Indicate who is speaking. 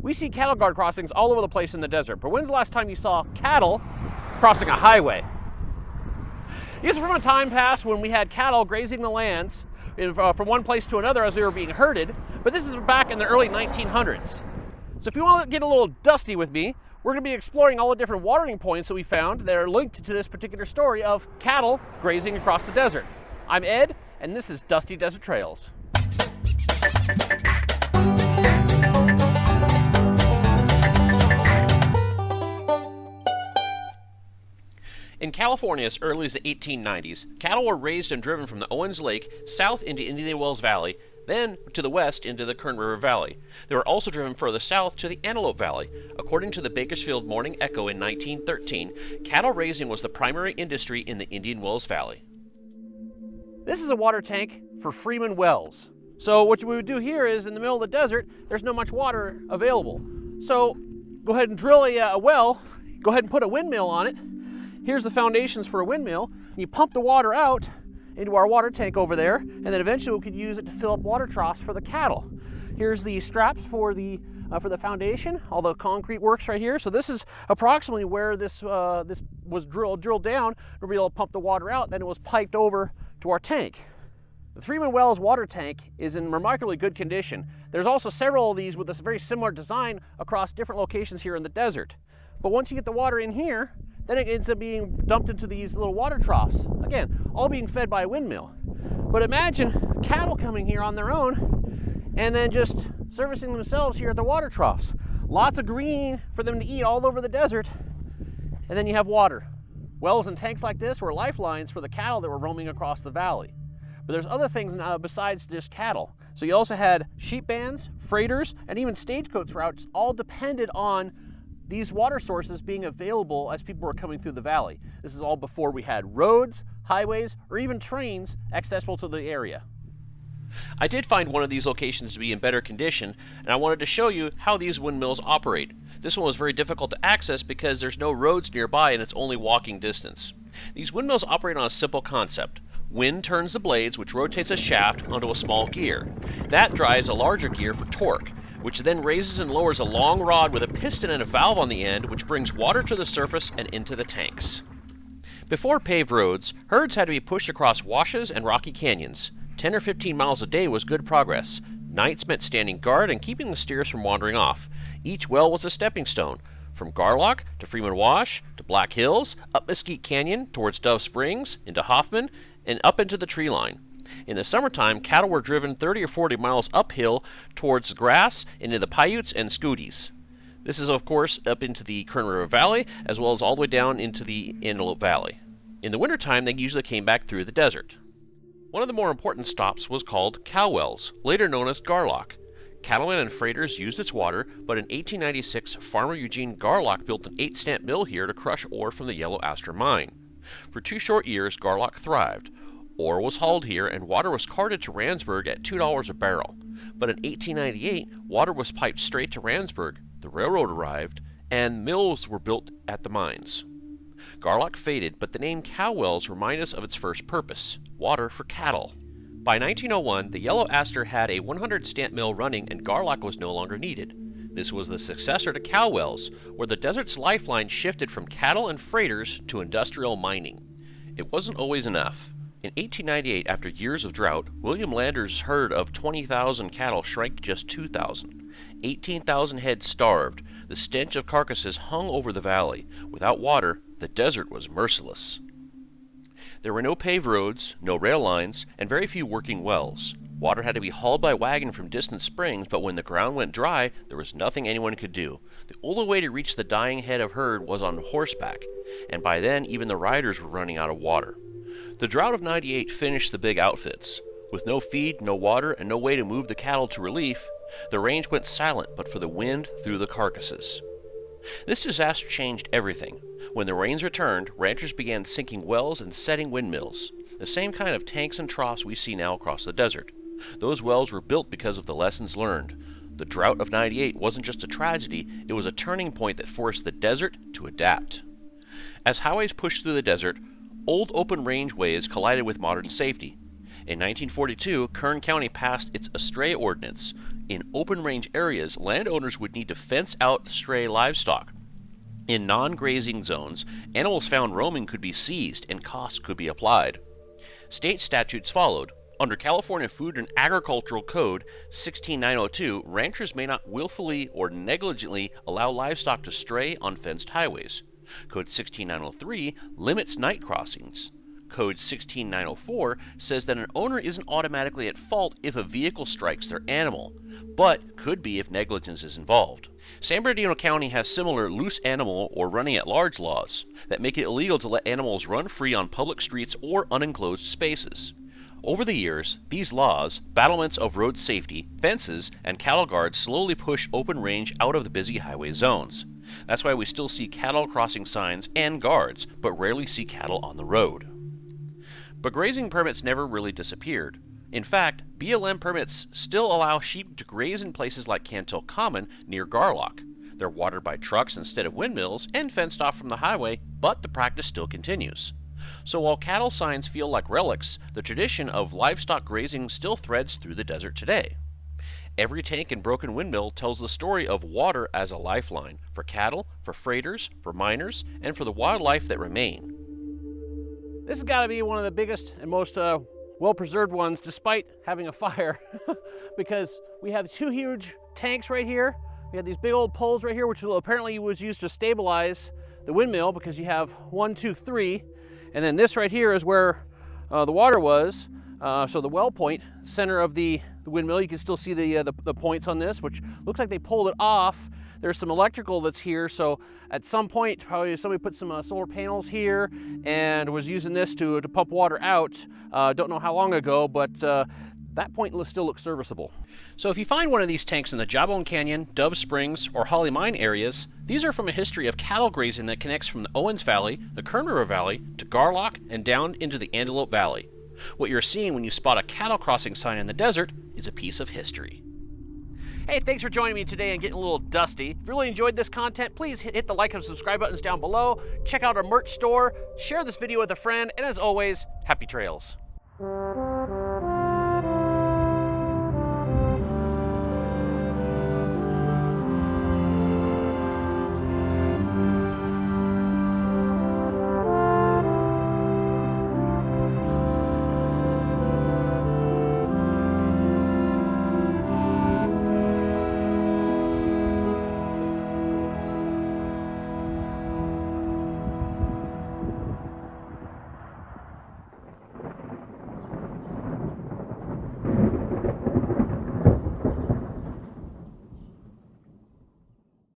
Speaker 1: We see cattle guard crossings all over the place in the desert, but when's the last time you saw cattle crossing a highway? This is from a time past when we had cattle grazing the lands from one place to another as they were being herded, but this is back in the early 1900s. So if you want to get a little dusty with me, we're going to be exploring all the different watering points that we found that are linked to this particular story of cattle grazing across the desert. I'm Ed, and this is Dusty Desert Trails. In California as early as the 1890s, cattle were raised and driven from the Owens Lake south into Indian Wells Valley, then to the west into the Kern River Valley. They were also driven further south to the Antelope Valley. According to the Bakersfield Morning Echo in 1913, cattle raising was the primary industry in the Indian Wells Valley. This is a water tank for Freeman wells. So what we would do here is in the middle of the desert, there's not much water available. So go ahead and drill a well, go ahead and put a windmill on it. Here's the foundations for a windmill. And you pump the water out into our water tank over there, and then eventually we could use it to fill up water troughs for the cattle. Here's the straps for the foundation, all the concrete works right here. So this is approximately where this was drilled down to be able to pump the water out. Then it was piped over to our tank. The Freeman Wells water tank is in remarkably good condition. There's also several of these with a very similar design across different locations here in the desert. But once you get the water in here, then it ends up being dumped into these little water troughs. Again, all being fed by a windmill. But imagine cattle coming here on their own and then just servicing themselves here at the water troughs. Lots of green for them to eat all over the desert. And then you have water. Wells and tanks like this were lifelines for the cattle that were roaming across the valley. But there's other things besides just cattle. So you also had sheep bands, freighters, and even stagecoach routes all depended on these water sources being available as people were coming through the valley. This is all before we had roads, highways, or even trains accessible to the area. I did find one of these locations to be in better condition, and I wanted to show you how these windmills operate. This one was very difficult to access because there's no roads nearby and it's only walking distance. These windmills operate on a simple concept. Wind turns the blades, which rotates a shaft onto a small gear. That drives a larger gear for torque, which then raises and lowers a long rod with a piston and a valve on the end, which brings water to the surface and into the tanks. Before paved roads, herds had to be pushed across washes and rocky canyons. 10 or 15 miles a day was good progress. Nights meant standing guard and keeping the steers from wandering off. Each well was a stepping stone, from Garlock to Freeman Wash to Black Hills, up Mesquite Canyon towards Dove Springs, into Hoffman, and up into the tree line. In the summertime, cattle were driven 30 or 40 miles uphill towards grass into the Paiutes and Scooties. This is, of course, up into the Kern River Valley, as well as all the way down into the Antelope Valley. In the wintertime, they usually came back through the desert. One of the more important stops was called Cow Wells, later known as Garlock. Cattlemen and freighters used its water, but in 1896, farmer Eugene Garlock built an 8-stamp mill here to crush ore from the yellow Aster mine. For 2 short years, Garlock thrived. Ore was hauled here and water was carted to Randsburg at $2 a barrel. But in 1898, water was piped straight to Randsburg, the railroad arrived, and mills were built at the mines. Garlock faded, but the name Cow Wells reminds us of its first purpose, water for cattle. By 1901, the yellow Aster had a 100-stamp mill running and Garlock was no longer needed. This was the successor to Cow Wells, where the desert's lifeline shifted from cattle and freighters to industrial mining. It wasn't always enough. In 1898, after years of drought, William Lander's herd of 20,000 cattle shrank to just 2,000. 18,000 head starved. The stench of carcasses hung over the valley. Without water, the desert was merciless. There were no paved roads, no rail lines, and very few working wells. Water had to be hauled by wagon from distant springs, but when the ground went dry, there was nothing anyone could do. The only way to reach the dying head of herd was on horseback, and by then even the riders were running out of water. The drought of '98 finished the big outfits. With no feed, no water, and no way to move the cattle to relief, the range went silent but for the wind through the carcasses. This disaster changed everything. When the rains returned, ranchers began sinking wells and setting windmills, the same kind of tanks and troughs we see now across the desert. Those wells were built because of the lessons learned. The drought of '98 wasn't just a tragedy, it was a turning point that forced the desert to adapt. As highways pushed through the desert, old open range ways collided with modern safety. In 1942, Kern County passed its Astray Ordinance. In open range areas, landowners would need to fence out stray livestock. In non-grazing zones, animals found roaming could be seized and costs could be applied. State statutes followed. Under California Food and Agricultural Code 16902, ranchers may not willfully or negligently allow livestock to stray on fenced highways. Code 16903 limits night crossings. Code 16904 says that an owner isn't automatically at fault if a vehicle strikes their animal, but could be if negligence is involved. San Bernardino County has similar loose animal or running at large laws that make it illegal to let animals run free on public streets or unenclosed spaces. Over the years, these laws, battlements of road safety, fences, and cattle guards slowly pushed open range out of the busy highway zones. That's why we still see cattle crossing signs and guards, but rarely see cattle on the road. But grazing permits never really disappeared. In fact, BLM permits still allow sheep to graze in places like Cantil Common near Garlock. They're watered by trucks instead of windmills and fenced off from the highway, but the practice still continues. So while cattle signs feel like relics, the tradition of livestock grazing still threads through the desert today. Every tank and broken windmill tells the story of water as a lifeline for cattle, for freighters, for miners, and for the wildlife that remain.
Speaker 2: This has got to be one of the biggest and most well-preserved ones, despite having a fire, because we have two huge tanks right here. We have these big old poles right here, which apparently was used to stabilize the windmill, because you have 1, 2, 3, and then this right here is where the water was. So the well point, center of the windmill, you can still see the points on this, which looks like they pulled it off. There's some electrical that's here, so at some point, probably somebody put some solar panels here and was using this to pump water out. Don't know how long ago, but that point still looks serviceable.
Speaker 1: So if you find one of these tanks in the Jawbone Canyon, Dove Springs, or Holly Mine areas, these are from a history of cattle grazing that connects from the Owens Valley, the Kern River Valley, to Garlock, and down into the Antelope Valley. What you're seeing when you spot a cattle crossing sign in the desert is a piece of history.
Speaker 2: Hey, thanks for joining me today and getting a little dusty. If you really enjoyed this content, please hit the like and subscribe buttons down below. Check out our merch store, share this video with a friend, and as always, happy trails.